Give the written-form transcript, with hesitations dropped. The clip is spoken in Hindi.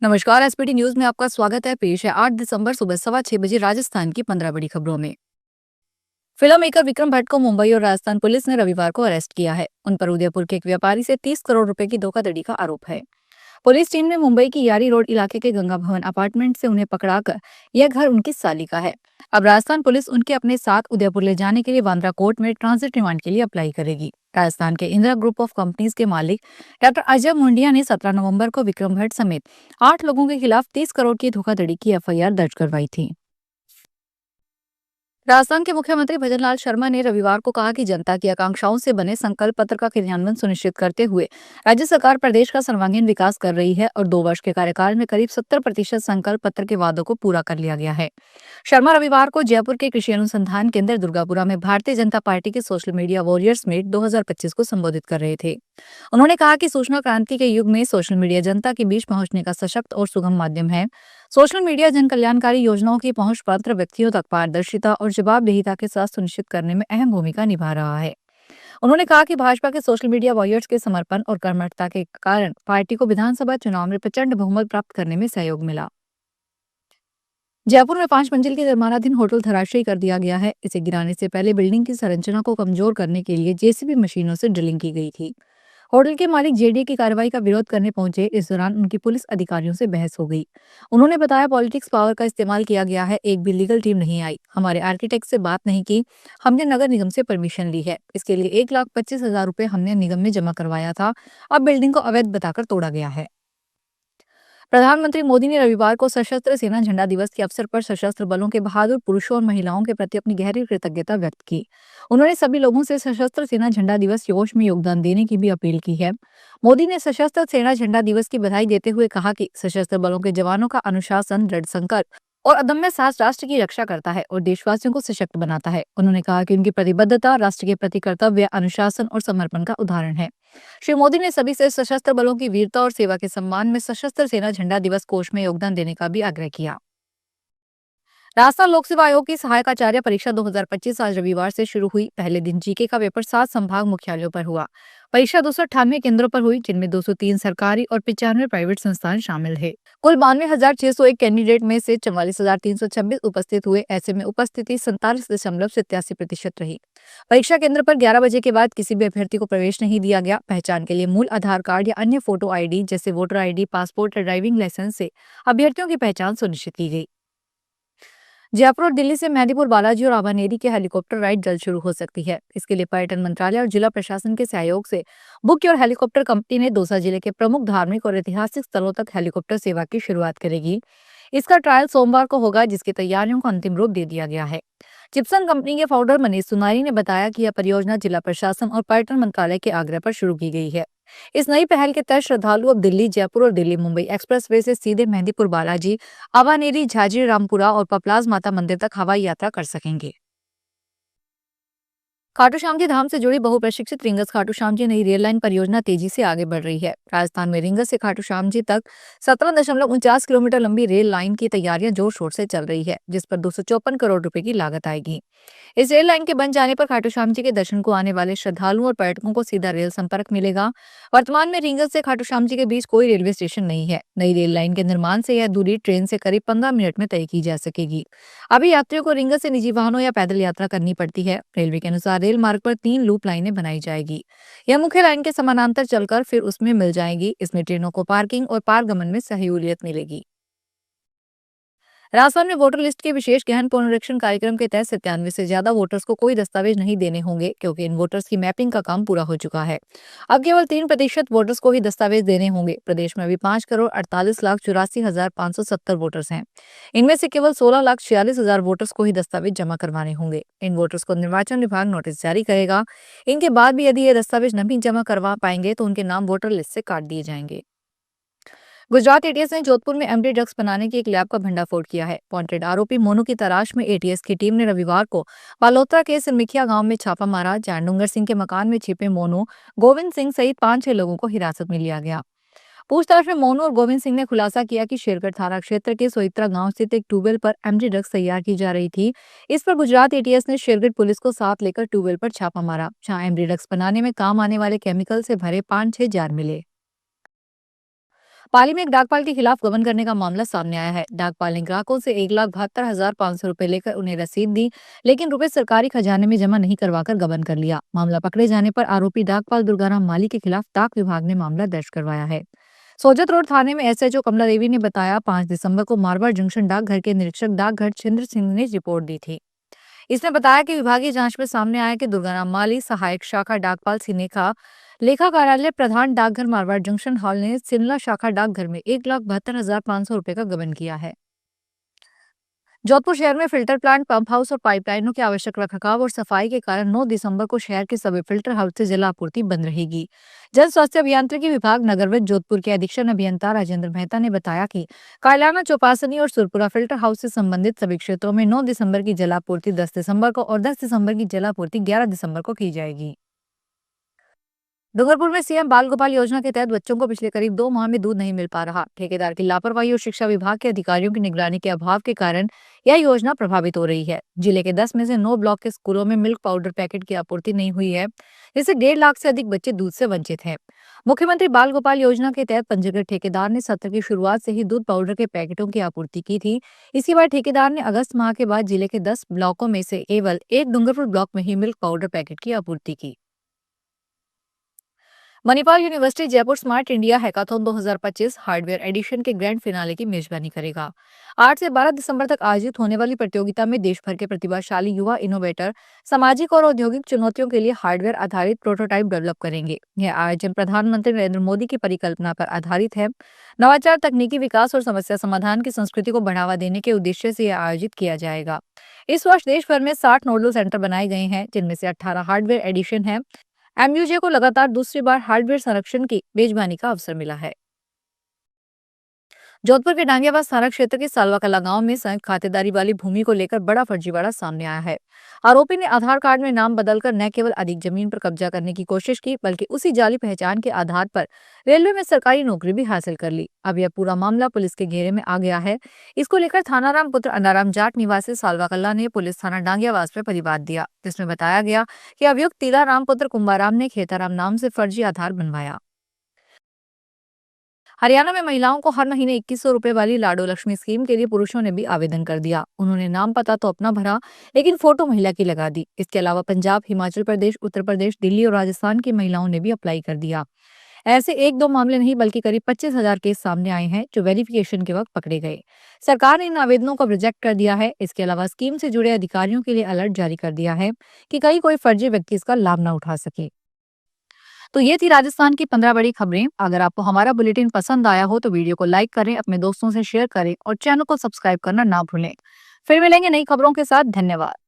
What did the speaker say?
नमस्कार। एसपीटी न्यूज में आपका स्वागत है। पेश है 8 दिसंबर सुबह 6:15 बजे राजस्थान की 15 बड़ी खबरों में। फिल्म मेकर विक्रम भट्ट को मुंबई और राजस्थान पुलिस ने रविवार को अरेस्ट किया है। उन पर उदयपुर के एक व्यापारी से 30 करोड़ रुपए की धोखाधड़ी का आरोप है। पुलिस टीम ने मुंबई की यारी रोड इलाके के गंगा भवन अपार्टमेंट से उन्हें पकड़ाकर यह घर उनकी साली का है। अब राजस्थान पुलिस उनके अपने साथ उदयपुर ले जाने के लिए बांद्रा कोर्ट में ट्रांजिट रिमांड के लिए अप्लाई करेगी। राजस्थान के इंदिरा ग्रुप ऑफ कंपनीज के मालिक डॉक्टर अजय मुंडिया ने 17 नवंबर को विक्रम भट्ट समेत 8 लोगों के खिलाफ 30 करोड़ की धोखाधड़ी की एफआईआर दर्ज करवाई थी। राजस्थान के मुख्यमंत्री भजनलाल शर्मा ने रविवार को कहा कि जनता की आकांक्षाओं से बने संकल्प पत्र का क्रियान्वयन सुनिश्चित करते हुए राज्य सरकार प्रदेश का सर्वांगीण विकास कर रही है और 2 वर्ष के कार्यकाल में करीब 70% संकल्प पत्र के वादों को पूरा कर लिया गया है। शर्मा रविवार को जयपुर के कृषि अनुसंधान केंद्र दुर्गापुरा में भारतीय जनता पार्टी के सोशल मीडिया वॉरियर्स मीट 2025 को संबोधित कर रहे थे। उन्होंने कहा कि सूचना क्रांति के युग में सोशल मीडिया जनता के बीच पहुंचने का सशक्त और सुगम माध्यम है। सोशल मीडिया जन कल्याणकारी योजनाओं की पहुंच पात्र व्यक्तियों तक पारदर्शिता और जवाबदेहिता के साथ सुनिश्चित करने में अहम भूमिका निभा रहा है। उन्होंने कहा कि भाजपा के सोशल मीडिया वॉरियर्स के समर्पण और कर्मठता के कारण पार्टी को विधानसभा चुनाव में प्रचंड बहुमत प्राप्त करने में सहयोग मिला। जयपुर में 5 मंजिल के निर्माणाधीन होटल धराशायी कर दिया गया है। इसे गिराने से पहले बिल्डिंग की संरचना को कमजोर करने के लिए जेसीबी मशीनों से ड्रिलिंग की गई थी। होटल के मालिक जेडीए की कार्रवाई का विरोध करने पहुंचे। इस दौरान उनकी पुलिस अधिकारियों से बहस हो गई। उन्होंने बताया, पॉलिटिक्स पावर का इस्तेमाल किया गया है। एक भी लीगल टीम नहीं आई, हमारे आर्किटेक्ट से बात नहीं की। हमने नगर निगम से परमिशन ली है। इसके लिए 1,25,000 रुपए हमने निगम में जमा करवाया था। अब बिल्डिंग को अवैध बताकर तोड़ा गया है। प्रधानमंत्री मोदी ने रविवार को सशस्त्र सेना झंडा दिवस के अवसर पर सशस्त्र बलों के बहादुर पुरुषों और महिलाओं के प्रति अपनी गहरी कृतज्ञता व्यक्त की। उन्होंने सभी लोगों से सशस्त्र सेना झंडा दिवस कोष में योगदान देने की भी अपील की है। मोदी ने सशस्त्र सेना झंडा दिवस की बधाई देते हुए कहा कि सशस्त्र बलों के जवानों का अनुशासन, दृढ़ संकल्प और अदम्य साहस राष्ट्र की रक्षा करता है और देशवासियों को सशक्त बनाता है। उन्होंने कहा कि उनकी प्रतिबद्धता राष्ट्र के प्रति कर्तव्य, अनुशासन और समर्पण का उदाहरण है। श्री मोदी ने सभी से सशस्त्र बलों की वीरता और सेवा के सम्मान में सशस्त्र सेना झंडा दिवस कोष में योगदान देने का भी आग्रह किया। राजस्थान लोक सेवा आयोग की सहायक आचार्य परीक्षा 2025 आज रविवार से शुरू हुई। पहले दिन जीके का पेपर 7 संभाग मुख्यालयों पर हुआ। परीक्षा 298 केंद्रों पर हुई, जिनमें 203 सरकारी और 95 प्राइवेट संस्थान शामिल है। कुल 92,601 कैंडिडेट में से 44,326 उपस्थित हुए। ऐसे में उपस्थिति 47.87% रही। परीक्षा केंद्र पर 11 बजे के बाद किसी भी अभ्यर्थी को प्रवेश नहीं दिया गया। पहचान के लिए मूल आधार कार्ड या अन्य फोटो आईडी जैसे वोटर आईडी, पासपोर्ट या ड्राइविंग लाइसेंस से अभ्यर्थियों की पहचान सुनिश्चित की गई। जयपुर और दिल्ली से मेहंदीपुर बालाजी और आभानेरी के हेलीकॉप्टर राइड जल्द शुरू हो सकती है। इसके लिए पर्यटन मंत्रालय और जिला प्रशासन के सहयोग से बुक और हेलीकॉप्टर कंपनी ने दौसा जिले के प्रमुख धार्मिक और ऐतिहासिक स्थलों तक हेलीकॉप्टर सेवा की शुरुआत करेगी। इसका ट्रायल सोमवार को होगा, जिसकी तैयारियों को अंतिम रूप दे दिया गया है। जिप्सन कंपनी के फाउंडर मनीष सुनारी ने बताया कि यह परियोजना जिला प्रशासन और पर्यटन मंत्रालय के आग्रह पर शुरू की गई है। इस नई पहल के तहत श्रद्धालु अब दिल्ली, जयपुर और दिल्ली मुंबई एक्सप्रेसवे से सीधे मेहंदीपुर बालाजी, आभानेरी, झाजी रामपुरा और पपलाज माता मंदिर तक हवाई यात्रा कर सकेंगे। खाटू श्याम जी धाम से जुड़ी बहुप्रशिक्षित रिंगस खाटू श्याम जी नई रेल लाइन परियोजना तेजी से आगे बढ़ रही है। राजस्थान में रिंगस से खाटू श्याम जी तक 17.49 किलोमीटर लंबी रेल लाइन की तैयारियां जोर शोर से चल रही है, जिस पर 254 करोड़ रुपए की लागत आएगी। इस रेल लाइन के बन जाने पर खाटू श्याम जी के दर्शन को आने वाले श्रद्धालुओं और पर्यटकों को सीधा रेल संपर्क मिलेगा। वर्तमान में रिंगस से खाटू श्याम जी के बीच कोई रेलवे स्टेशन नहीं है। नई रेल लाइन के निर्माण से यह दूरी ट्रेन से करीब 15 मिनट में तय की जा सकेगी। अभी यात्रियों को रिंगस से निजी वाहनों या पैदल यात्रा करनी पड़ती है। रेलवे के अनुसार रेल मार्ग पर 3 लूप लाइनें बनाई जाएगी। यह मुख्य लाइन के समानांतर चलकर फिर उसमें मिल जाएगी। इसमें ट्रेनों को पार्किंग और पारगमन में सहूलियत मिलेगी। राजस्थान में वोटर लिस्ट के विशेष गहन पुनरीक्षण कार्यक्रम के तहत 97 से ज्यादा वोटर्स को कोई दस्तावेज नहीं देने होंगे, क्योंकि इन वोटर्स की मैपिंग का काम पूरा हो चुका है। अब केवल 3% वोटर्स को ही दस्तावेज देने होंगे। प्रदेश में अभी 5,48,84,570 वोटर्स हैं। इनमें से केवल 16,46,000 वोटर्स को ही दस्तावेज जमा करवाने होंगे। इन वोटर्स को निर्वाचन विभाग नोटिस जारी करेगा। इनके बाद भी यदि ये दस्तावेज नहीं जमा करवा पाएंगे तो उनके नाम वोटर लिस्ट से काट दिए जाएंगे। गुजरात एटीएस ने जोधपुर में एमडी ड्रग्स बनाने की एक लैब का भंडाफोड़ किया है। वांटेड आरोपी मोनू की तलाश में एटीएस की टीम ने रविवार को बालोतरा के सिरमिखिया गांव में छापा मारा, जहां डूंगर सिंह के मकान में छिपे मोनू, गोविंद सिंह सहित 5-6 लोगों को हिरासत में लिया गया। पूछताछ में मोनू और गोविंद सिंह ने खुलासा किया कि शेरगढ़ थाना क्षेत्र के सोइत्रा गांव स्थित एक ट्यूबवेल पर एमडी ड्रग्स तैयार की जा रही थी। इस पर गुजरात एटीएस ने शेरगढ़ पुलिस को साथ लेकर ट्यूबवेल पर छापा मारा, जहां एमडी ड्रग्स बनाने में काम आने वाले केमिकल से भरे 5-6 जार मिले। पाली में एक डाकपाल के खिलाफ गबन करने का मामला सामने आया है। डाकपाल ने ग्राहकों से 1,72,500 रुपए लेकर उन्हें रसीद दी, लेकिन रुपए सरकारी खजाने में जमा नहीं करवाकर गबन कर लिया। मामला पकड़े जाने पर आरोपी डाकपाल दुर्गाराम माली के खिलाफ डाक विभाग ने मामला दर्ज करवाया है। सोजत रोड थाने में एसएचओ कमला देवी ने बताया, 5 दिसंबर को मारवाड़ जंक्शन डाकघर के निरीक्षक डाकघर छिंद्र सिंह ने रिपोर्ट दी थी। इसने बताया कि विभागीय जांच में सामने आया कि दुर्गाराम माली, सहायक शाखा डाकपाल सिनेखा, लेखा कार्यालय प्रधान डाकघर मारवाड़ जंक्शन हॉल ने सिमला शाखा डाकघर में 1,72,500 रुपए का गबन किया है। जोधपुर शहर में फिल्टर प्लांट, पंप हाउस और पाइपलाइनों के आवश्यक रखरखाव और सफाई के कारण 9 दिसंबर को शहर के सभी फिल्टर हाउस से जल आपूर्ति बंद रहेगी। जन स्वास्थ्य अभियांत्रिकी विभाग नगरविद जोधपुर के अधीक्षण अभियंता राजेंद्र मेहता ने बताया कि कायलाना, चौपासनी और सुरपुरा फिल्टर हाउस से संबंधित सभी क्षेत्रों में 9 दिसंबर की जलापूर्ति 10 दिसंबर को और 10 दिसंबर की जलापूर्ति 11 दिसंबर को की जाएगी। डूंगरपुर में सीएम बाल गोपाल योजना के तहत बच्चों को पिछले करीब 2 माह में दूध नहीं मिल पा रहा। ठेकेदार की लापरवाही और शिक्षा विभाग के अधिकारियों की निगरानी के अभाव के कारण यह योजना प्रभावित हो रही है। जिले के 10 में से 9 ब्लॉक के स्कूलों में मिल्क पाउडर पैकेट की आपूर्ति नहीं हुई है, जिससे 1.5 लाख से अधिक बच्चे दूध से वंचित हैं। मुख्यमंत्री बाल गोपाल योजना के तहत पंजीकृत ठेकेदार ने सत्र की शुरुआत से ही दूध पाउडर के पैकेटों की आपूर्ति की थी। इसके बाद ठेकेदार ने अगस्त माह के बाद जिले के 10 ब्लॉकों में से केवल एक डूंगरपुर ब्लॉक में ही मिल्क पाउडर पैकेट की आपूर्ति की। Manipal university Jaipur smart India hackathon 2025 hardware edition के ग्रैंड फिनाले की मेजबानी करेगा। 8 से 12 दिसंबर तक आयोजित होने वाली प्रतियोगिता में देश भर के प्रतिभाशाली युवा इनोवेटर सामाजिक और औद्योगिक चुनौतियों के लिए हार्डवेयर आधारित प्रोटोटाइप डेवलप करेंगे। यह आयोजन प्रधानमंत्री नरेंद्र मोदी की परिकल्पना पर आधारित है। नवाचार, तकनीकी विकास और समस्या समाधान की संस्कृति को बढ़ावा देने के उद्देश्य से यह आयोजित किया जाएगा। इस वर्ष देश भर में 60 नोडल सेंटर बनाए गए हैं, जिनमें से 18 हार्डवेयर एडिशन है। एमयूजे को लगातार दूसरी बार हार्डवेयर संरक्षण की मेजबानी का अवसर मिला है। जोधपुर के डांगियाबाद थाना क्षेत्र के सालवा कला गांव में संयुक्त खातेदारी वाली भूमि को लेकर बड़ा फर्जीवाड़ा सामने आया है। आरोपी ने आधार कार्ड में नाम बदलकर न केवल अधिक जमीन पर कब्जा करने की कोशिश की, बल्कि उसी जाली पहचान के आधार पर रेलवे में सरकारी नौकरी भी हासिल कर ली। अब यह पूरा मामला पुलिस के घेरे में आ गया है। इसको लेकर थानाराम पुत्र अनाराम जाट निवासी सालवा कला ने पुलिस थाना डांगियाबाद में परिवाद दिया, जिसमें बताया गया कि अभियुक्त तीलाराम पुत्र कुंभाराम ने खेताराम नाम से फर्जी आधार बनवाया। हरियाणा में महिलाओं को हर महीने 2100 रुपए वाली लाडो लक्ष्मी स्कीम के लिए पुरुषों ने भी आवेदन कर दिया। उन्होंने नाम पता तो अपना भरा, लेकिन फोटो महिला की लगा दी। इसके अलावा पंजाब, हिमाचल प्रदेश, उत्तर प्रदेश, दिल्ली और राजस्थान की महिलाओं ने भी अप्लाई कर दिया। ऐसे 1-2 मामले नहीं, बल्कि करीब 25,000 केस सामने आए हैं, जो वेरिफिकेशन के वक्त पकड़े गए। सरकार ने इन आवेदनों को रिजेक्ट कर दिया है। इसके अलावा स्कीम से जुड़े अधिकारियों के लिए अलर्ट जारी कर दिया है कि कहीं कोई फर्जी व्यक्ति इसका लाभ न उठा सके। तो ये थी राजस्थान की 15 बड़ी खबरें। अगर आपको हमारा बुलेटिन पसंद आया हो तो वीडियो को लाइक करें, अपने दोस्तों से शेयर करें और चैनल को सब्सक्राइब करना ना भूलें। फिर मिलेंगे नई खबरों के साथ। धन्यवाद।